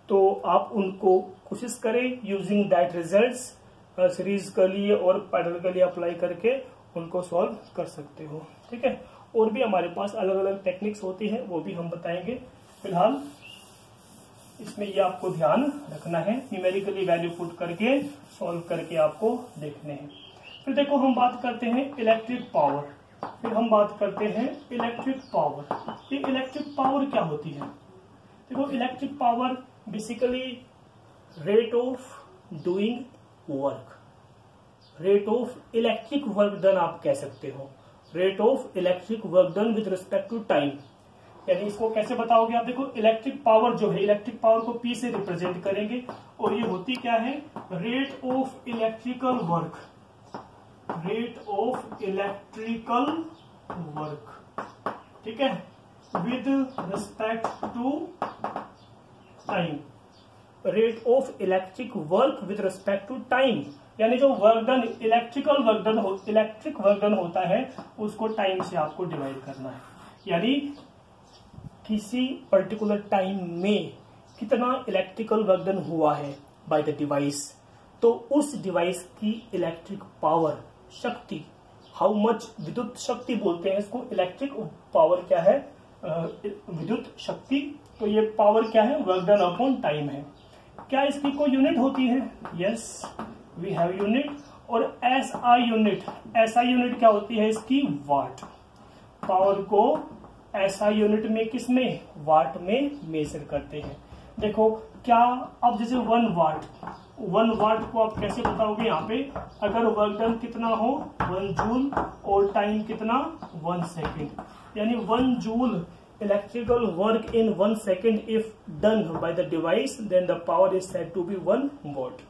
S1: तो आप उनको कोशिश करें यूजिंग दैट रिजल्ट्स, सीरीज के लिए और पैरेलल के लिए अप्लाई करके उनको सॉल्व कर सकते हो। ठीक है, और भी हमारे पास अलग अलग टेक्निक्स होती है, वो भी हम बताएंगे। फिलहाल इसमें ये आपको ध्यान रखना है, न्यूमेरिकली वैल्यू पुट करके सॉल्व करके आपको देखने हैं। फिर देखो हम बात करते हैं इलेक्ट्रिक पावर। फिर हम बात करते हैं इलेक्ट्रिक पावर। ये इलेक्ट्रिक पावर क्या होती है? देखो electric power basically rate of doing work, rate of electric work done आप कह सकते हो, rate of electric work done with respect to time. यानी इसको कैसे बताओगे आप? देखो इलेक्ट्रिक पावर जो है, इलेक्ट्रिक पावर को P से रिप्रेजेंट करेंगे और ये होती क्या है? Rate of electrical work, rate of electrical work, ठीक है, with respect to time. Rate of electric work with respect to time, यानी जो work done, electric work done होता है उसको टाइम से आपको डिवाइड करना है। यानी किसी पर्टिकुलर टाइम में कितना इलेक्ट्रिकल वर्क डन हुआ है बाय द डिवाइस, तो उस डिवाइस की इलेक्ट्रिक पावर, शक्ति, हाउ मच, विद्युत शक्ति बोलते हैं इसको। इलेक्ट्रिक पावर क्या है? विद्युत शक्ति। तो ये पावर क्या है? वर्क डन अपॉन टाइम है। क्या इसकी कोई यूनिट होती है? Yes, we have unit. और SI यूनिट, SI यूनिट क्या होती है इसकी? वाट। पावर को SI यूनिट में, किस में? वाट में मेजर करते हैं। देखो क्या, अब जैसे 1 वाट को आप कैसे बताओगे? यहाँ पे अगर वर्क डन कितना हो 1 जूल और टाइम कितना 1 सेकेंड, यानी 1 joule electrical work in 1 second if done by the device, then the power is said to be 1 watt.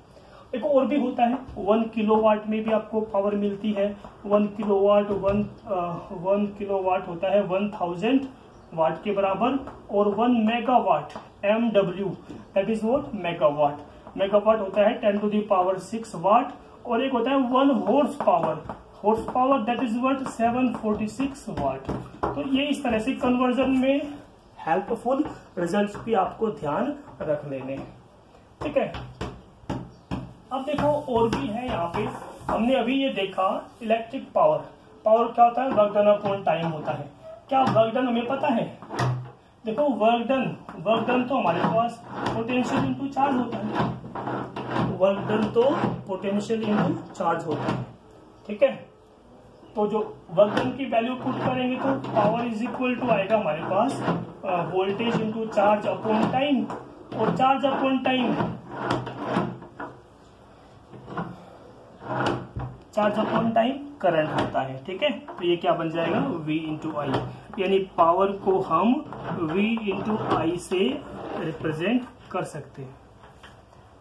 S1: देखो और भी होता है, 1 किलोवाट में भी आपको पावर मिलती है। 1 किलोवाट 1 किलोवाट होता है 1000 वाट के बराबर। और 1 megawatt MW, that is what? Megawatt. Megawatt होता है 10 टू द पावर 6 वाट। और एक होता है 1 horse power, that is what? 746 वाट। तो ये इस तरह से कन्वर्जन में हेल्पफुल रिजल्ट्स भी आपको ध्यान रख लेने हैं। ठीक है, अब देखो और भी है यहाँ पे। हमने अभी ये देखा इलेक्ट्रिक पावर क्या होता है? वर्क डन अपॉन टाइम होता है। क्या वर्क डन हमें पता है? देखो वर्क डन तो हमारे पास पोटेंशियल इनटू चार्ज होता है। वर्क डन तो पोटेंशियल इनटू चार्ज होता है। ठीक है, तो जो वर्क डन की वैल्यू पुट करेंगे तो पावर इज इक्वल टू आएगा हमारे पास voltage into charge upon time. और charge upon time, charge upon time current होता है। ठीक है, तो ये क्या बन जाएगा? V इंटू आई। यानी पावर को हम V इंटू आई से रिप्रेजेंट कर सकते हैं।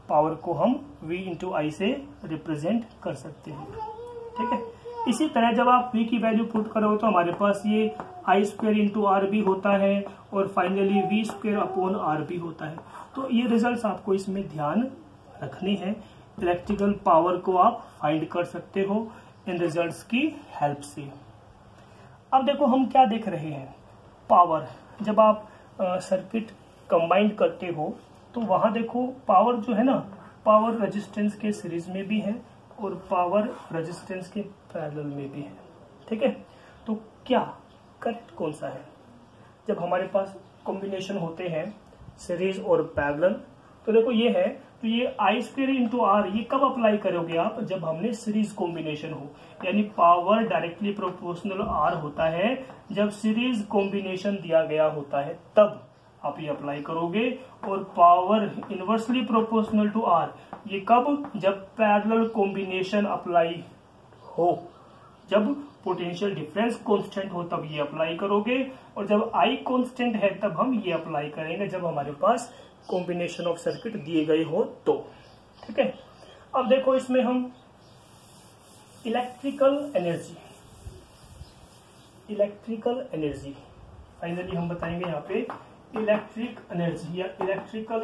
S1: पावर को हम V इंटू आई से रिप्रेजेंट कर सकते हैं। ठीक है, इसी तरह जब आप V की वैल्यू पुट करो तो हमारे पास ये I स्क्वायर इंटू आर भी होता है और finally V square upon R भी होता है। तो ये रिजल्ट्स आपको इसमें ध्यान रखने हैं। इलेक्ट्रिकल पावर को आप फाइंड कर सकते हो इन रिजल्ट्स की हेल्प से। अब देखो हम क्या देख रहे हैं? पावर, जब आप सर्किट कंबाइंड करते हो तो वहां देखो पावर जो है ना, पावर रेजिस्टेंस के सीरीज में भी है और पावर रेजिस्टेंस के पैरेलल में भी है। ठीक है, तो क्या करेक्ट कौन सा है? जब हमारे पास कॉम्बिनेशन होते हैं सीरीज और पैरेलल, तो देखो ये है, तो ये आई स्क्वायर इंटू आर ये कब अप्लाई करोगे आप? जब हमने सीरीज कॉम्बिनेशन हो, यानी पावर डायरेक्टली प्रोपोर्शनल आर होता है जब सीरीज कॉम्बिनेशन दिया गया होता है, तब आप ये अप्लाई करोगे। और power inversely proportional to R ये कब? जब पैरेलल कॉम्बिनेशन अप्लाई हो, जब पोटेंशियल डिफरेंस कांस्टेंट हो तब ये अप्लाई करोगे। और जब आई कांस्टेंट है तब हम ये अप्लाई करेंगे, जब हमारे पास कॉम्बिनेशन ऑफ सर्किट दिए गए हो तो। ठीक है, अब देखो इसमें हम इलेक्ट्रिकल एनर्जी फाइनली हम बताएंगे यहाँ पे इलेक्ट्रिक एनर्जी या इलेक्ट्रिकल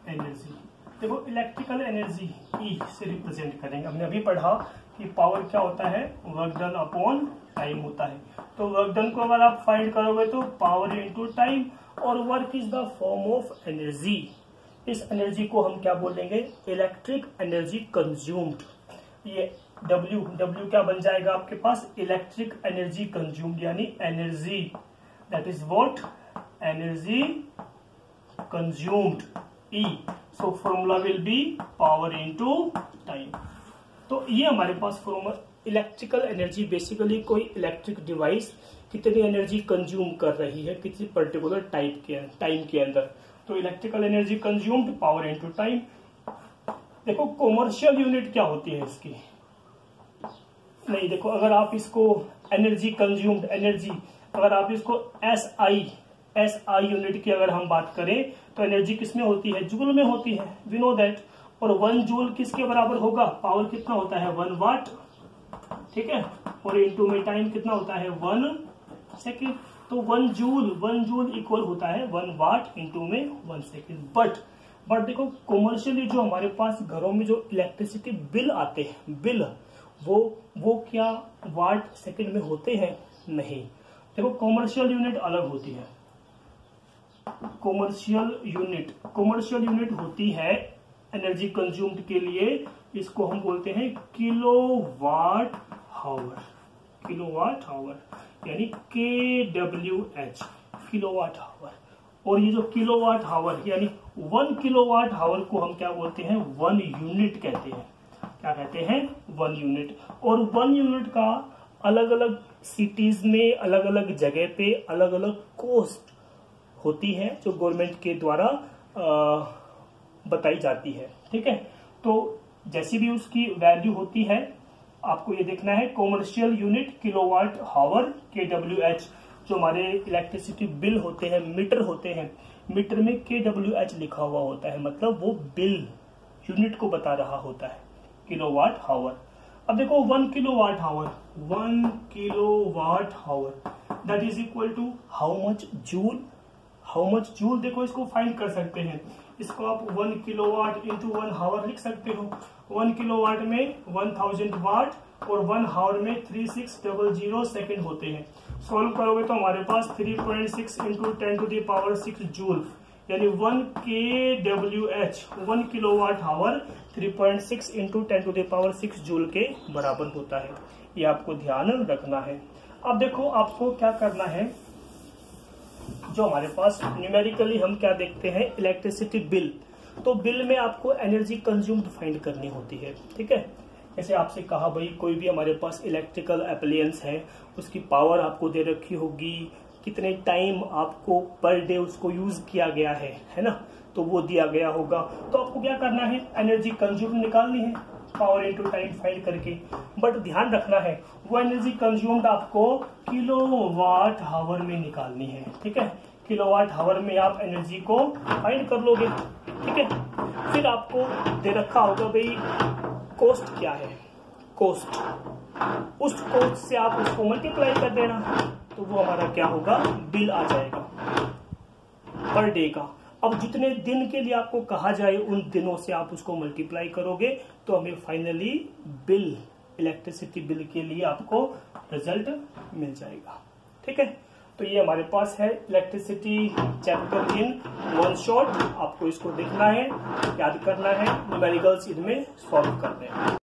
S1: एनर्जी। देखो इलेक्ट्रिकल एनर्जी ई से रिप्रेजेंट करेंगे। हमने अभी पढ़ा कि पावर क्या होता है, वर्क डन अपॉन टाइम होता है। तो वर्क डन को अगर आप फाइंड करोगे तो पावर इनटू टाइम, और work is the form of energy. इस एनर्जी को हम क्या बोलेंगे, इलेक्ट्रिक एनर्जी कंज्यूम्ड। ये W क्या बन जाएगा आपके पास, इलेक्ट्रिक एनर्जी कंज्यूम्ड, यानी energy, that is what, energy consumed E। So formula will be power into time. तो ये हमारे पास फॉर्मूला, इलेक्ट्रिकल एनर्जी बेसिकली कोई इलेक्ट्रिक डिवाइस कितनी एनर्जी कंज्यूम कर रही है किसी पर्टिकुलर टाइम के अंदर। तो electrical energy consumed power into time. देखो कॉमर्शियल यूनिट क्या होती है इसकी, नहीं देखो अगर आप इसको एनर्जी कंज्यूम्ड एनर्जी, अगर आप इसको SI यूनिट की अगर हम बात करें तो एनर्जी किसमें होती है, जूल में होती है, वी नो दैट। और 1 जूल किसके बराबर होगा, पावर कितना होता है 1 वाट, ठीक है, और इनटू में टाइम कितना होता है 1 सेकेंड। तो 1 जूल इक्वल होता है 1 वाट इनटू में 1 सेकेंड। बट देखो कॉमर्शियली जो हमारे पास घरों में जो इलेक्ट्रिसिटी बिल आते हैं, बिल वो क्या वाट सेकेंड में होते हैं, नहीं। देखो कॉमर्शियल यूनिट अलग होती है। कॉमर्शियल यूनिट होती है एनर्जी कंज्यूम्ड के लिए, इसको हम बोलते हैं किलोवाट आवर, यानी KWH, किलोवाट आवर। और ये जो किलोवाट आवर यानी 1 किलोवाट आवर को हम क्या बोलते हैं, 1 यूनिट कहते हैं। क्या कहते हैं, 1 यूनिट। और 1 यूनिट का अलग अलग सिटीज में, अलग अलग जगह पे अलग अलग कॉस्ट होती है जो गवर्नमेंट के द्वारा बताई जाती है, ठीक है। तो जैसी भी उसकी वैल्यू होती है आपको ये देखना है। Commercial unit kilowatt hour KWH, जो हमारे इलेक्ट्रिसिटी बिल होते हैं, मीटर होते हैं, मीटर में KWH लिखा हुआ होता है, मतलब वो बिल यूनिट को बता रहा होता है, किलोवाट आवर। अब देखो 1 kilowatt hour that is equal to how much joule. देखो इसको फाइंड कर सकते हैं, इसको आप 1 किलोवाट इंटू 1 आवर लिख सकते हो। 1 किलोवाट में 1000 वाट और 1 आवर में 3600 सेकेंड होते हैं। सॉल्व करोगे तो हमारे पास 3.6 इंटू 10⁻⁶ जूल, यानी 1 KWH 1 kilowatt our 3.6 into 10⁻⁶ joule के बराबर होता है। ये आपको ध्यान रखना है। अब देखो आपको क्या करना है, जो हमारे पास न्यूमेरिकली हम क्या देखते हैं, इलेक्ट्रिसिटी बिल। तो बिल में आपको एनर्जी कंज्यूम्ड फाइंड करनी होती है, ठीक है। जैसे आपसे कहा भाई कोई भी हमारे पास इलेक्ट्रिकल एप्लायंस है, उसकी पावर आपको दे रखी होगी, कितने टाइम आपको पर डे उसको यूज किया गया है ना, तो वो दिया गया होगा। तो आपको क्या करना है, एनर्जी कंज्यूम्ड निकालनी है, पावर इनटू टाइम फाइंड करके। बट ध्यान रखना है वो एनर्जी कंज्यूम्ड आपको किलोवाट आवर में निकालनी है, ठीक है। किलोवाट आवर में आप एनर्जी को फाइंड कर लोगे, ठीक है। फिर आपको दे रखा होगा भाई कॉस्ट क्या है, कॉस्ट, उस कॉस्ट से आप उसको मल्टीप्लाई कर देना, तो वो हमारा क्या होगा, बिल आ जाएगा पर डे का। अब जितने दिन के लिए आपको कहा जाए उन दिनों से आप उसको मल्टीप्लाई करोगे तो हमें फाइनली बिल, इलेक्ट्रिसिटी बिल के लिए आपको रिजल्ट मिल जाएगा, ठीक है। तो ये हमारे पास है इलेक्ट्रिसिटी चैप्टर इन 1 शॉट। आपको इसको देखना है, याद करना है, न्यूमेरिकल्स इनमें सॉल्व करने हैं।